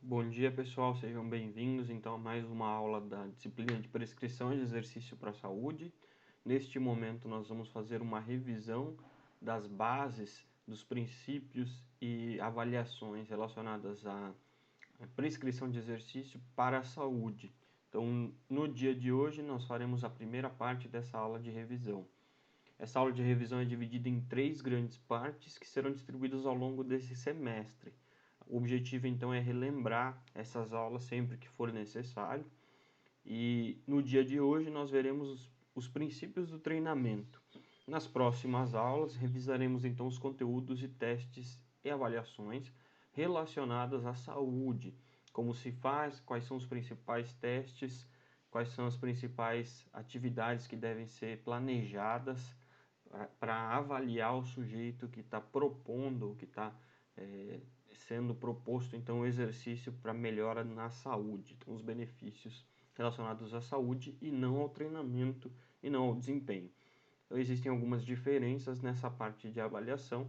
Bom dia, pessoal, sejam bem-vindos então a mais uma aula da disciplina de prescrição de exercício para a saúde. Neste momento nós vamos fazer uma revisão das bases, dos princípios e avaliações relacionadas à prescrição de exercício para a saúde. Então, no dia de hoje nós faremos a primeira parte dessa aula de revisão. Essa aula de revisão é dividida em 3 grandes partes que serão distribuídas ao longo desse semestre. O objetivo, então, é relembrar essas aulas sempre que for necessário. E no dia de hoje nós veremos os princípios do treinamento. Nas próximas aulas, revisaremos, então, os conteúdos e testes e avaliações relacionadas à saúde. Como se faz, quais são os principais testes, quais são as principais atividades que devem ser planejadas para avaliar o sujeito que está propondo, que está sendo proposto então o exercício para melhora na saúde, então os benefícios relacionados à saúde e não ao treinamento e não ao desempenho. Então existem algumas diferenças nessa parte de avaliação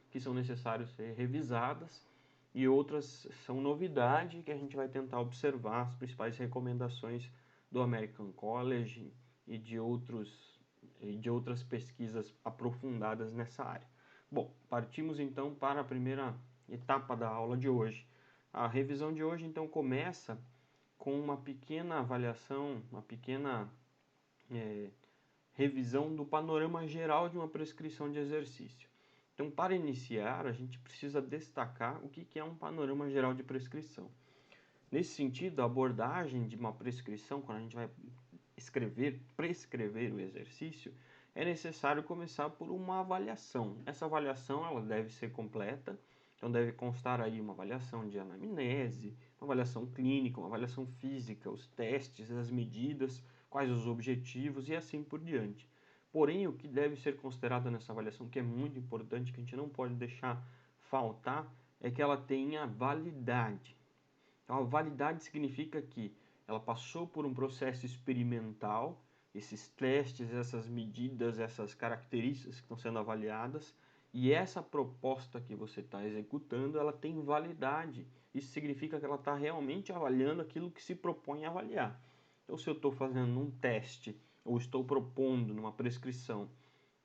que são necessárias ser revisadas e outras são novidade que a gente vai tentar observar as principais recomendações do American College e de outras pesquisas aprofundadas nessa área. Bom, partimos então para a primeira etapa da aula de hoje. A revisão de hoje então começa com uma pequena avaliação, uma pequena revisão do panorama geral de uma prescrição de exercício. Então, para iniciar, a gente precisa destacar o que é um panorama geral de prescrição. Nesse sentido, a abordagem de uma prescrição, quando a gente vai prescrever o exercício, é necessário começar por uma avaliação. Essa avaliação ela deve ser completa, então deve constar aí uma avaliação de anamnese, uma avaliação clínica, uma avaliação física, os testes, as medidas, quais os objetivos e assim por diante. Porém, o que deve ser considerado nessa avaliação, que é muito importante, que a gente não pode deixar faltar, é que ela tenha validade. Então, a validade significa que ela passou por um processo experimental, esses testes, essas medidas, essas características que estão sendo avaliadas, e essa proposta que você está executando, ela tem validade. Isso significa que ela está realmente avaliando aquilo que se propõe a avaliar. Então, se eu estou fazendo um teste, ou estou propondo numa prescrição,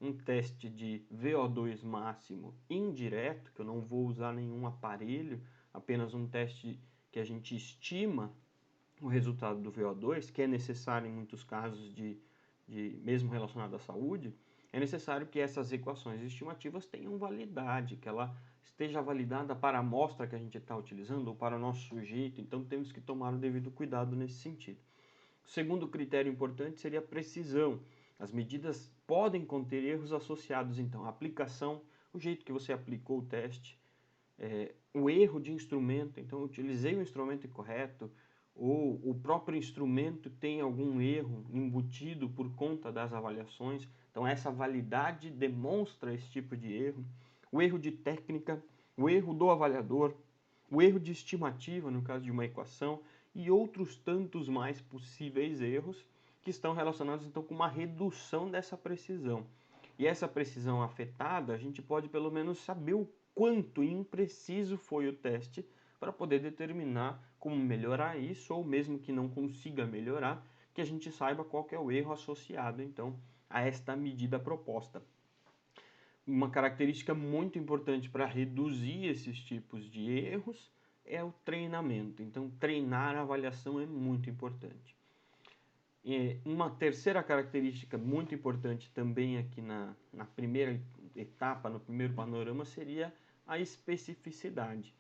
um teste de VO2 máximo indireto, que eu não vou usar nenhum aparelho, apenas um teste que a gente estima o resultado do VO2, que é necessário em muitos casos mesmo relacionado à saúde, é necessário que essas equações estimativas tenham validade, que ela esteja validada para a amostra que a gente está utilizando ou para o nosso sujeito, então temos que tomar o devido cuidado nesse sentido. O segundo critério importante seria a precisão. As medidas podem conter erros associados, então, à aplicação, o jeito que você aplicou o teste, o erro de instrumento, então eu utilizei o instrumento incorreto, ou o próprio instrumento tem algum erro embutido por conta das avaliações, então essa validade demonstra esse tipo de erro, o erro de técnica, o erro do avaliador, o erro de estimativa, no caso de uma equação, e outros tantos mais possíveis erros que estão relacionados então com uma redução dessa precisão. E essa precisão afetada, a gente pode pelo menos saber o quanto impreciso foi o teste para poder determinar como melhorar isso, ou mesmo que não consiga melhorar, que a gente saiba qual que é o erro associado então a esta medida proposta. Uma característica muito importante para reduzir esses tipos de erros é o treinamento. Então, treinar a avaliação é muito importante. E uma terceira característica muito importante também aqui na primeira etapa, no primeiro panorama, seria a especificidade.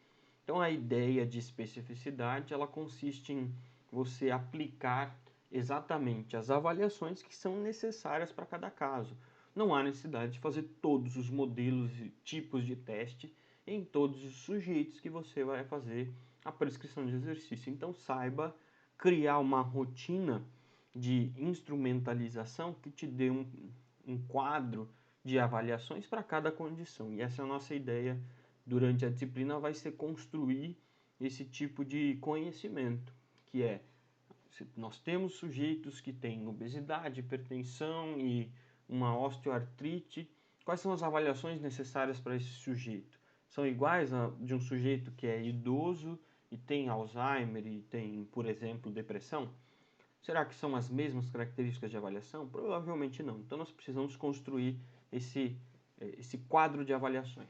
Então, a ideia de especificidade, ela consiste em você aplicar exatamente as avaliações que são necessárias para cada caso. Não há necessidade de fazer todos os modelos e tipos de teste em todos os sujeitos que você vai fazer a prescrição de exercício. Então, saiba criar uma rotina de instrumentalização que te dê um quadro de avaliações para cada condição. E essa é a nossa ideia durante a disciplina, vai ser construir esse tipo de conhecimento, que é, nós temos sujeitos que têm obesidade, hipertensão e uma osteoartrite, quais são as avaliações necessárias para esse sujeito? São iguais a de um sujeito que é idoso e tem Alzheimer e tem, por exemplo, depressão? Será que são as mesmas características de avaliação? Provavelmente não. Então nós precisamos construir esse quadro de avaliações.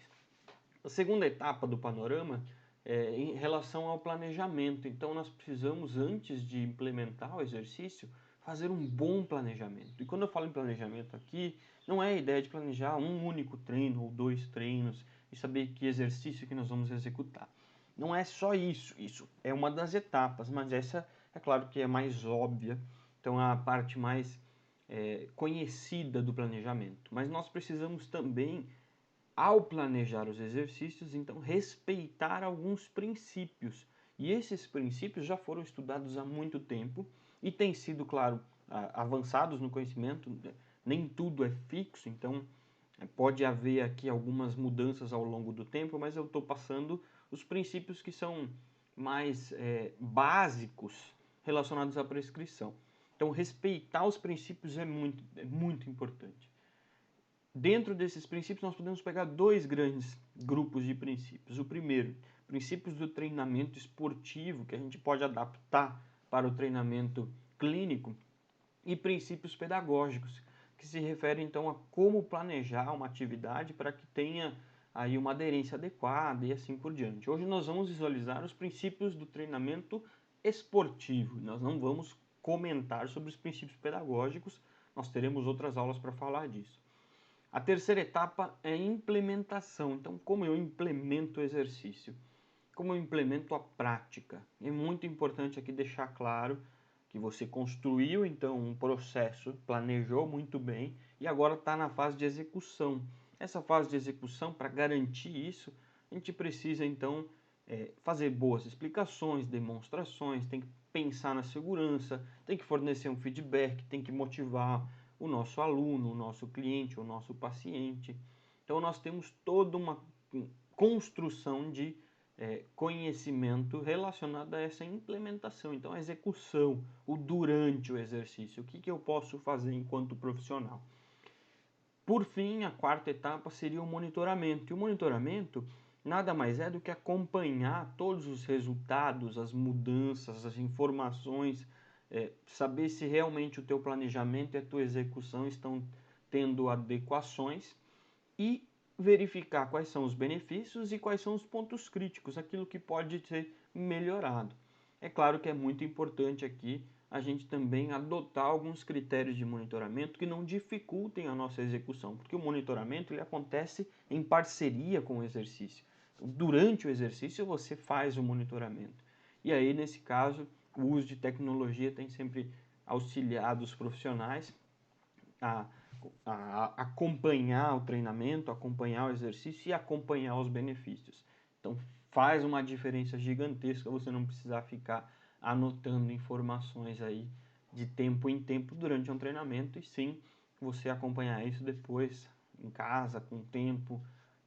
A segunda etapa do panorama é em relação ao planejamento. Então nós precisamos, antes de implementar o exercício, fazer um bom planejamento. E quando eu falo em planejamento aqui, não é a ideia de planejar um único treino ou 2 treinos e saber que exercício que nós vamos executar. Não é só isso. Isso é uma das etapas, mas essa é claro que é mais óbvia. Então é a parte mais conhecida do planejamento. Mas nós precisamos também, ao planejar os exercícios, então respeitar alguns princípios. E esses princípios já foram estudados há muito tempo e têm sido, claro, avançados no conhecimento. Nem tudo é fixo, então pode haver aqui algumas mudanças ao longo do tempo, mas eu estou passando os princípios que são mais básicos relacionados à prescrição. Então, respeitar os princípios é muito importante. Dentro desses princípios, nós podemos pegar 2 grandes grupos de princípios. O primeiro, princípios do treinamento esportivo, que a gente pode adaptar para o treinamento clínico, e princípios pedagógicos, que se referem então a como planejar uma atividade para que tenha aí uma aderência adequada e assim por diante. Hoje nós vamos visualizar os princípios do treinamento esportivo. Nós não vamos comentar sobre os princípios pedagógicos, nós teremos outras aulas para falar disso. A terceira etapa é a implementação. Então, como eu implemento o exercício? Como eu implemento a prática? É muito importante aqui deixar claro que você construiu então um processo, planejou muito bem e agora está na fase de execução. Essa fase de execução, para garantir isso, a gente precisa então fazer boas explicações, demonstrações, tem que pensar na segurança, tem que fornecer um feedback, tem que motivar o nosso aluno, o nosso cliente, o nosso paciente. Então nós temos toda uma construção de conhecimento relacionado a essa implementação. Então a execução, o durante o exercício, o que eu posso fazer enquanto profissional. Por fim, a quarta etapa seria o monitoramento. E o monitoramento nada mais é do que acompanhar todos os resultados, as mudanças, as informações, saber se realmente o teu planejamento e a tua execução estão tendo adequações e verificar quais são os benefícios e quais são os pontos críticos, aquilo que pode ser melhorado. É claro que é muito importante aqui a gente também adotar alguns critérios de monitoramento que não dificultem a nossa execução, porque o monitoramento ele acontece em parceria com o exercício. Durante o exercício você faz o monitoramento. E aí, nesse caso, o uso de tecnologia tem sempre auxiliado os profissionais a acompanhar o treinamento, acompanhar o exercício e acompanhar os benefícios. Então faz uma diferença gigantesca você não precisar ficar anotando informações aí de tempo em tempo durante um treinamento, e sim você acompanhar isso depois em casa, com o tempo,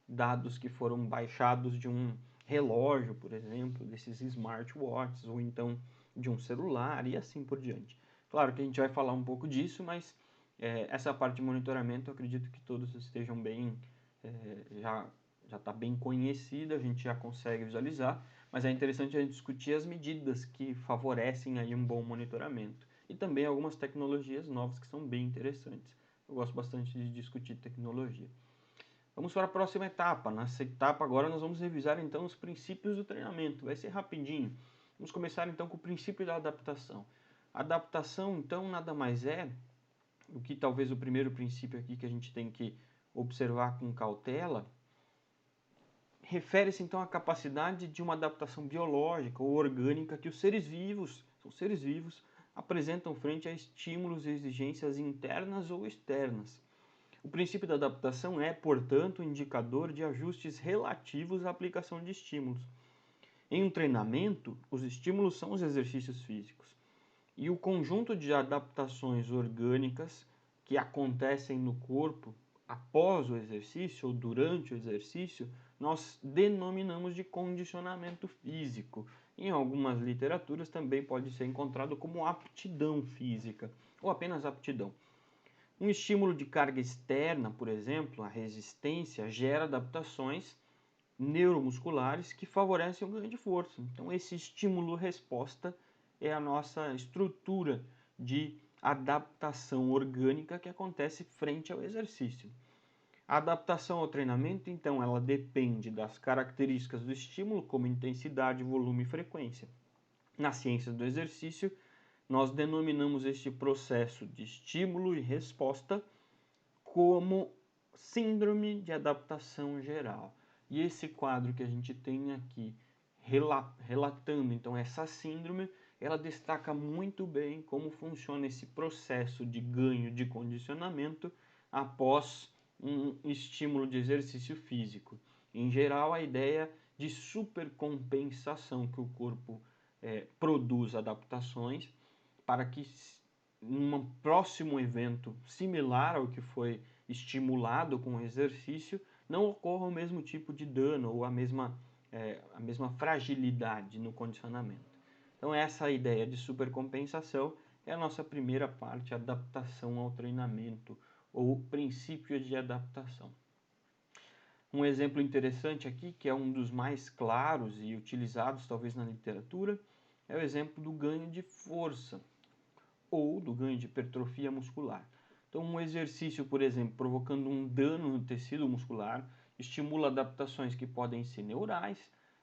dados que foram baixados de um relógio, por exemplo, desses smartwatches, ou então de um celular e assim por diante. Claro que a gente vai falar um pouco disso, mas essa parte de monitoramento eu acredito que todos estejam bem, já está bem conhecida, a gente já consegue visualizar, mas é interessante a gente discutir as medidas que favorecem aí um bom monitoramento e também algumas tecnologias novas que são bem interessantes. Eu gosto bastante de discutir tecnologia. Vamos para a próxima etapa. Nessa etapa agora nós vamos revisar então os princípios do treinamento. Vai ser rapidinho. Vamos começar então com o princípio da adaptação. A adaptação então nada mais é do que talvez o primeiro princípio aqui que a gente tem que observar com cautela. Refere-se então à capacidade de uma adaptação biológica ou orgânica que os seres vivos apresentam frente a estímulos e exigências internas ou externas. O princípio da adaptação é, portanto, um indicador de ajustes relativos à aplicação de estímulos. Em um treinamento, os estímulos são os exercícios físicos, e o conjunto de adaptações orgânicas que acontecem no corpo após o exercício ou durante o exercício, nós denominamos de condicionamento físico. Em algumas literaturas também pode ser encontrado como aptidão física ou apenas aptidão. Um estímulo de carga externa, por exemplo, a resistência, gera adaptações neuromusculares que favorecem o ganho de força. Então, esse estímulo-resposta é a nossa estrutura de adaptação orgânica que acontece frente ao exercício. A adaptação ao treinamento, então, ela depende das características do estímulo, como intensidade, volume e frequência. Na ciência do exercício, nós denominamos este processo de estímulo e resposta como síndrome de adaptação geral. E esse quadro que a gente tem aqui relatando então essa síndrome, ela destaca muito bem como funciona esse processo de ganho de condicionamento após um estímulo de exercício físico. Em geral, a ideia de supercompensação que o corpo produz adaptações para que num próximo evento similar ao que foi estimulado com o exercício, não ocorra o mesmo tipo de dano ou a mesma fragilidade no condicionamento. Então essa ideia de supercompensação é a nossa primeira parte, adaptação ao treinamento ou princípio de adaptação. Um exemplo interessante aqui, que é um dos mais claros e utilizados talvez na literatura, é o exemplo do ganho de força ou do ganho de hipertrofia muscular. Então, um exercício, por exemplo, provocando um dano no tecido muscular, estimula adaptações que podem ser neurais,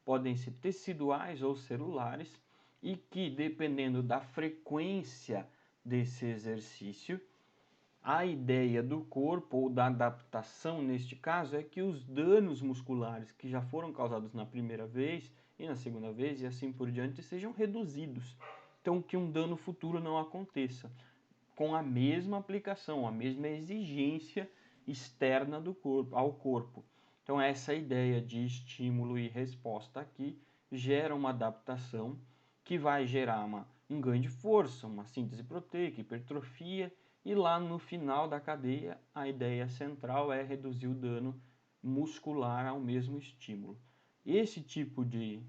podem ser teciduais ou celulares, e que, dependendo da frequência desse exercício, a ideia do corpo ou da adaptação neste caso é que os danos musculares que já foram causados na primeira vez e na segunda vez e assim por diante sejam reduzidos. Então, que um dano futuro não aconteça com a mesma aplicação, a mesma exigência externa do corpo, ao corpo. Então, essa ideia de estímulo e resposta aqui gera uma adaptação que vai gerar um ganho de força, uma síntese proteica, hipertrofia, e lá no final da cadeia, a ideia central é reduzir o dano muscular ao mesmo estímulo. Esse tipo de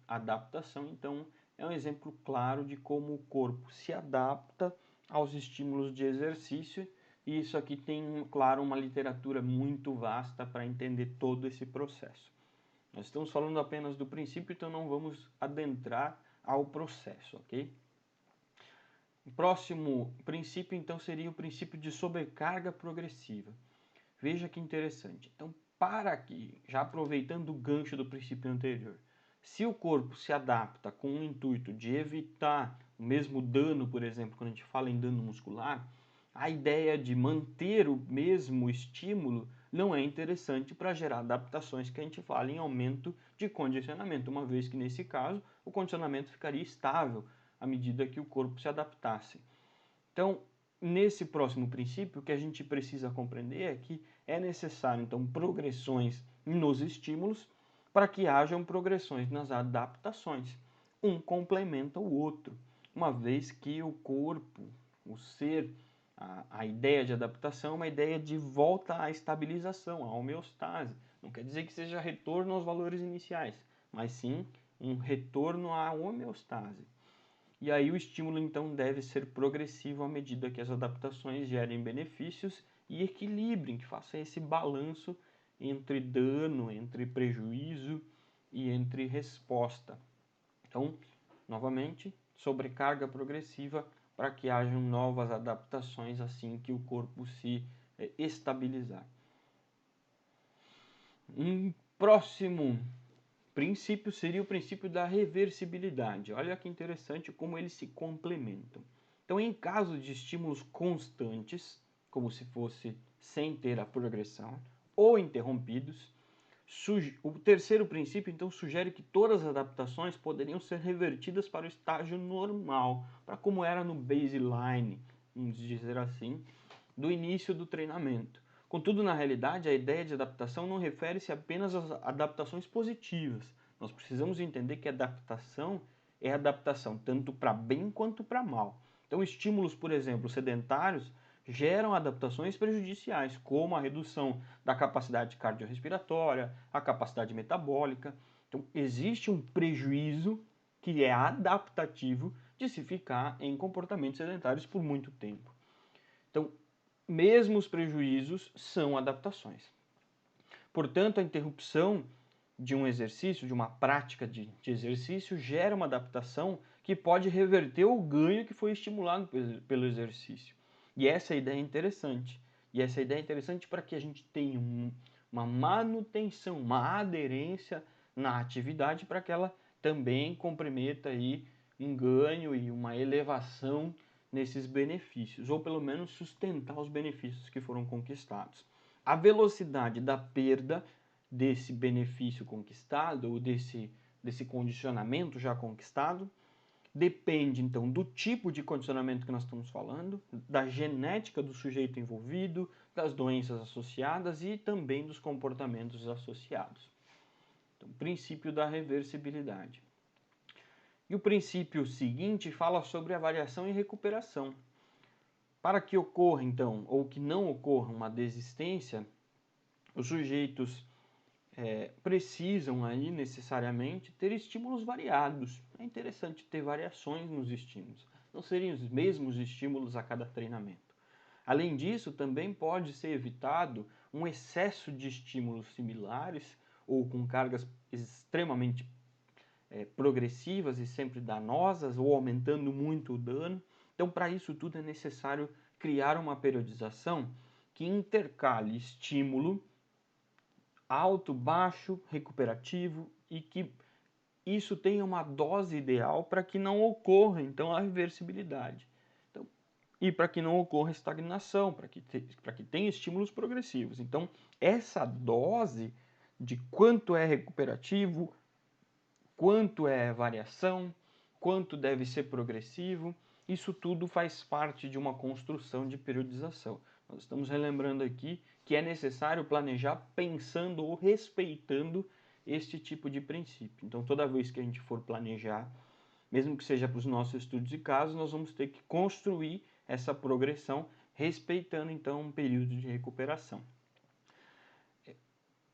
adaptação, então, é um exemplo claro de como o corpo se adapta aos estímulos de exercício, e isso aqui tem, claro, uma literatura muito vasta para entender todo esse processo. Nós estamos falando apenas do princípio, então não vamos adentrar ao processo, ok? O próximo princípio, então, seria o princípio de sobrecarga progressiva. Veja que interessante. Então, para que, já aproveitando o gancho do princípio anterior, se o corpo se adapta com o intuito de evitar o mesmo dano, por exemplo, quando a gente fala em dano muscular, a ideia de manter o mesmo estímulo não é interessante para gerar adaptações que a gente fala em aumento de condicionamento, uma vez que, nesse caso, o condicionamento ficaria estável à medida que o corpo se adaptasse. Então, nesse próximo princípio, o que a gente precisa compreender é que é necessário, então, progressões nos estímulos para que hajam progressões nas adaptações. Um complementa o outro, uma vez que o corpo, o ser, a ideia de adaptação é uma ideia de volta à estabilização, à homeostase. Não quer dizer que seja retorno aos valores iniciais, mas sim um retorno à homeostase. E aí o estímulo então deve ser progressivo à medida que as adaptações gerem benefícios e equilibrem, que façam esse balanço entre dano, entre prejuízo e entre resposta. Então, novamente, sobrecarga progressiva para que hajam novas adaptações assim que o corpo se estabilizar. Um próximo princípio seria o princípio da reversibilidade. Olha que interessante como eles se complementam. Então, em caso de estímulos constantes, como se fosse sem ter a progressão, ou interrompidos, o terceiro princípio, então, sugere que todas as adaptações poderiam ser revertidas para o estágio normal, para como era no baseline, vamos dizer assim, do início do treinamento. Contudo, na realidade, a ideia de adaptação não refere-se apenas às adaptações positivas. Nós precisamos entender que a adaptação é adaptação tanto para bem quanto para mal. Então, estímulos, por exemplo, sedentários, geram adaptações prejudiciais, como a redução da capacidade cardiorrespiratória, a capacidade metabólica. Então, existe um prejuízo que é adaptativo de se ficar em comportamentos sedentários por muito tempo. Então, mesmo os prejuízos são adaptações. Portanto, a interrupção de um exercício, de uma prática de exercício, gera uma adaptação que pode reverter o ganho que foi estimulado pelo exercício. E essa ideia é interessante. E essa ideia é interessante para que a gente tenha uma manutenção, uma aderência na atividade para que ela também comprometa aí um ganho e uma elevação nesses benefícios, ou pelo menos sustentar os benefícios que foram conquistados. A velocidade da perda desse benefício conquistado, ou desse condicionamento já conquistado, depende, então, do tipo de condicionamento que nós estamos falando, da genética do sujeito envolvido, das doenças associadas e também dos comportamentos associados. Então, princípio da reversibilidade. E o princípio seguinte fala sobre a variação e recuperação. Para que ocorra, então, ou que não ocorra uma desistência, os sujeitos precisam aí necessariamente ter estímulos variados. É interessante ter variações nos estímulos. Não seriam os mesmos estímulos a cada treinamento. Além disso, também pode ser evitado um excesso de estímulos similares ou com cargas extremamente progressivas e sempre danosas ou aumentando muito o dano. Então, para isso tudo é necessário criar uma periodização que intercale estímulo alto, baixo, recuperativo e que isso tenha uma dose ideal para que não ocorra então a reversibilidade. Então, e para que não ocorra estagnação, para que tenha estímulos progressivos. Então, essa dose de quanto é recuperativo, quanto é variação, quanto deve ser progressivo, isso tudo faz parte de uma construção de periodização. Nós estamos relembrando aqui que é necessário planejar pensando ou respeitando este tipo de princípio. Então, toda vez que a gente for planejar, mesmo que seja para os nossos estudos de caso, nós vamos ter que construir essa progressão respeitando então um período de recuperação.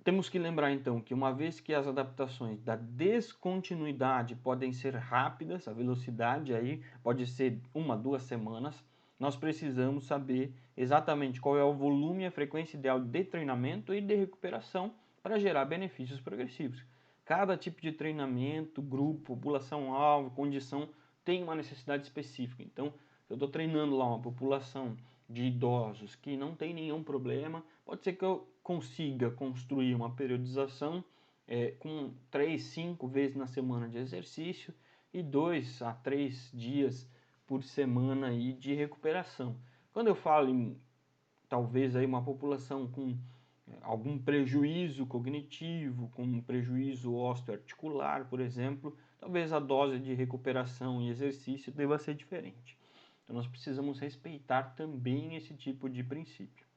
Temos que lembrar então que uma vez que as adaptações da descontinuidade podem ser rápidas, a velocidade aí pode ser 1 a 2 semanas, nós precisamos saber exatamente qual é o volume e a frequência ideal de treinamento e de recuperação para gerar benefícios progressivos. Cada tipo de treinamento, grupo, população-alvo, condição tem uma necessidade específica. Então, eu estou treinando lá uma população de idosos que não tem nenhum problema, pode ser que eu consiga construir uma periodização com 3, 5 vezes na semana de exercício e 2 a 3 dias por semana aí de recuperação. Quando eu falo em talvez aí uma população com algum prejuízo cognitivo, com um prejuízo osteoarticular, por exemplo, talvez a dose de recuperação e exercício deva ser diferente. Então nós precisamos respeitar também esse tipo de princípio.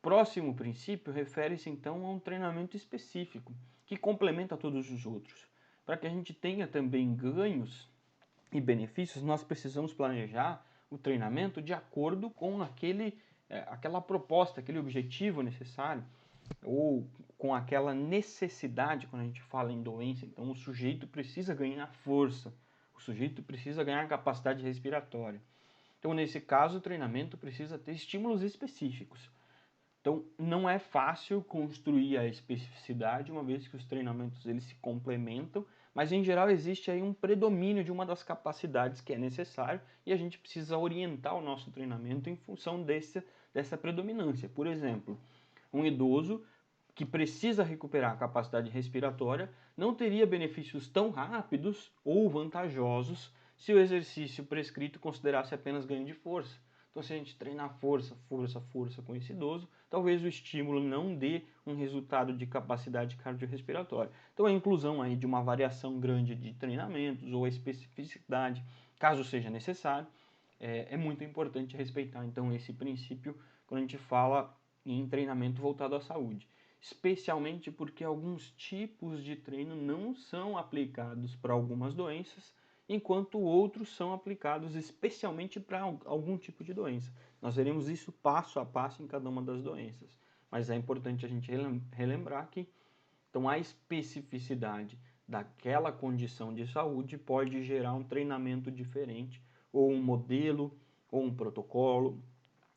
Próximo princípio refere-se então a um treinamento específico, que complementa todos os outros. Para que a gente tenha também ganhos e benefícios, nós precisamos planejar o treinamento de acordo com aquela proposta, aquele objetivo necessário, ou com aquela necessidade quando a gente fala em doença. Então o sujeito precisa ganhar força, o sujeito precisa ganhar capacidade respiratória. Então nesse caso o treinamento precisa ter estímulos específicos. Então, não é fácil construir a especificidade, uma vez que os treinamentos eles se complementam, mas em geral existe aí um predomínio de uma das capacidades que é necessário e a gente precisa orientar o nosso treinamento em função dessa predominância. Por exemplo, um idoso que precisa recuperar a capacidade respiratória não teria benefícios tão rápidos ou vantajosos se o exercício prescrito considerasse apenas ganho de força. Então, se a gente treinar força com esse idoso, talvez o estímulo não dê um resultado de capacidade cardiorrespiratória. Então, a inclusão aí de uma variação grande de treinamentos ou a especificidade, caso seja necessário, é muito importante respeitar, então, esse princípio quando a gente fala em treinamento voltado à saúde. Especialmente porque alguns tipos de treino não são aplicados para algumas doenças, enquanto outros são aplicados especialmente para algum tipo de doença. Nós veremos isso passo a passo em cada uma das doenças, mas é importante a gente relembrar que então a especificidade daquela condição de saúde pode gerar um treinamento diferente, ou um modelo, ou um protocolo,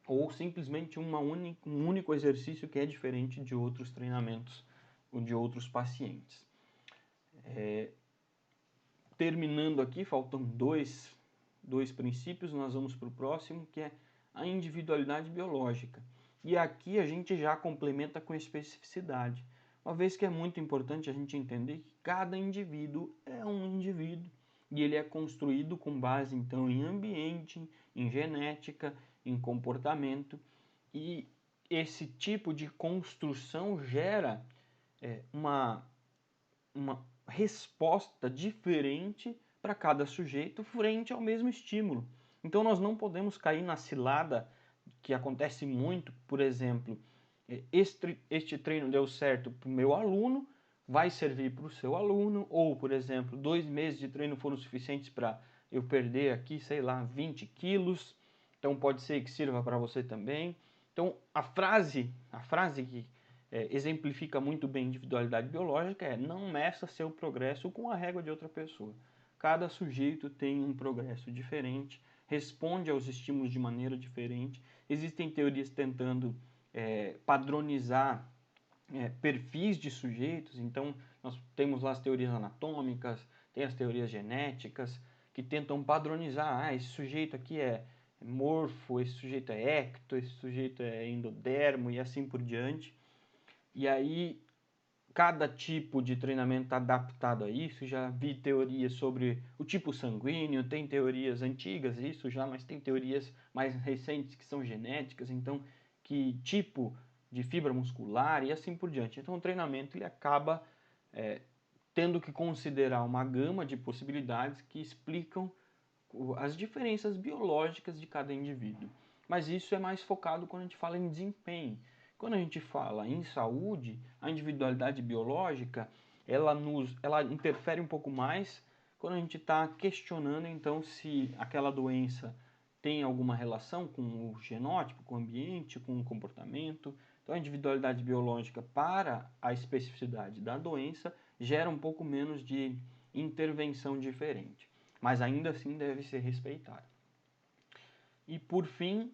ou simplesmente um único exercício que é diferente de outros treinamentos de outros pacientes. Terminando aqui, faltam dois princípios, nós vamos para o próximo, que é a individualidade biológica. E aqui a gente já complementa com especificidade, uma vez que é muito importante a gente entender que cada indivíduo é um indivíduo e ele é construído com base então em ambiente, em genética, em comportamento, e esse tipo de construção gera uma resposta diferente para cada sujeito frente ao mesmo estímulo. Então nós não podemos cair na cilada que acontece muito, por exemplo, este treino deu certo para o meu aluno, vai servir para o seu aluno, ou, por exemplo, 2 meses de treino foram suficientes para eu perder aqui, sei lá, 20 quilos, então pode ser que sirva para você também. Então a frase que exemplifica muito bem a individualidade biológica é: não meça seu progresso com a régua de outra pessoa. Cada sujeito tem um progresso diferente, responde aos estímulos de maneira diferente. Existem teorias tentando padronizar perfis de sujeitos, então nós temos lá as teorias anatômicas, tem as teorias genéticas, que tentam padronizar: esse sujeito aqui é morfo, esse sujeito é ecto, esse sujeito é endodermo e assim por diante. E aí, cada tipo de treinamento está adaptado a isso. Já vi teorias sobre o tipo sanguíneo, tem teorias antigas isso já, mas tem teorias mais recentes que são genéticas, então que tipo de fibra muscular e assim por diante. Então o treinamento ele acaba tendo que considerar uma gama de possibilidades que explicam as diferenças biológicas de cada indivíduo. Mas isso é mais focado quando a gente fala em desempenho. Quando a gente fala em saúde, a individualidade biológica, ela interfere um pouco mais quando a gente está questionando então se aquela doença tem alguma relação com o genótipo, com o ambiente, com o comportamento. Então a individualidade biológica para a especificidade da doença gera um pouco menos de intervenção diferente, mas ainda assim deve ser respeitado. E por fim,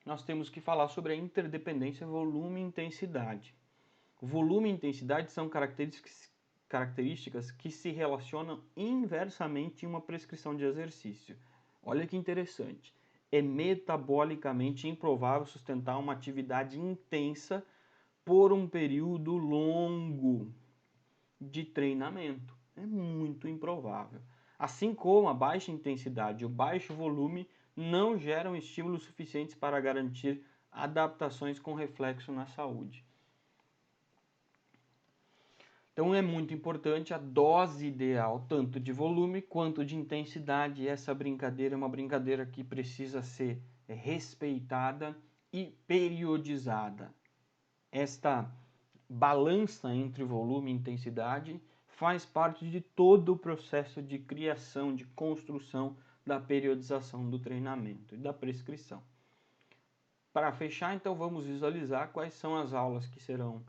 nós temos que falar sobre a interdependência volume e intensidade. Volume e intensidade são características que se relacionam inversamente em uma prescrição de exercício. Olha que interessante. É metabolicamente improvável sustentar uma atividade intensa por um período longo de treinamento. É muito improvável. Assim como a baixa intensidade e o baixo volume não geram estímulos suficientes para garantir adaptações com reflexo na saúde. Então é muito importante a dose ideal, tanto de volume quanto de intensidade. Essa brincadeira é uma brincadeira que precisa ser respeitada e periodizada. Esta balança entre volume e intensidade faz parte de todo o processo de criação, de construção da periodização do treinamento e da prescrição. Para fechar, então, vamos visualizar quais são as aulas que serão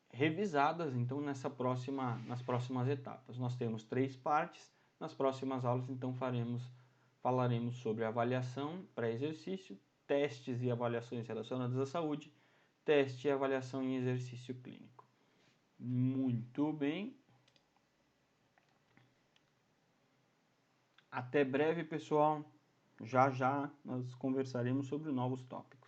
revisadas então nas próximas etapas. Nós temos 3 partes. Nas próximas aulas, então, falaremos sobre avaliação para exercício, testes e avaliações relacionadas à saúde, teste e avaliação em exercício clínico. Muito bem. Até breve, pessoal. Já já nós conversaremos sobre novos tópicos.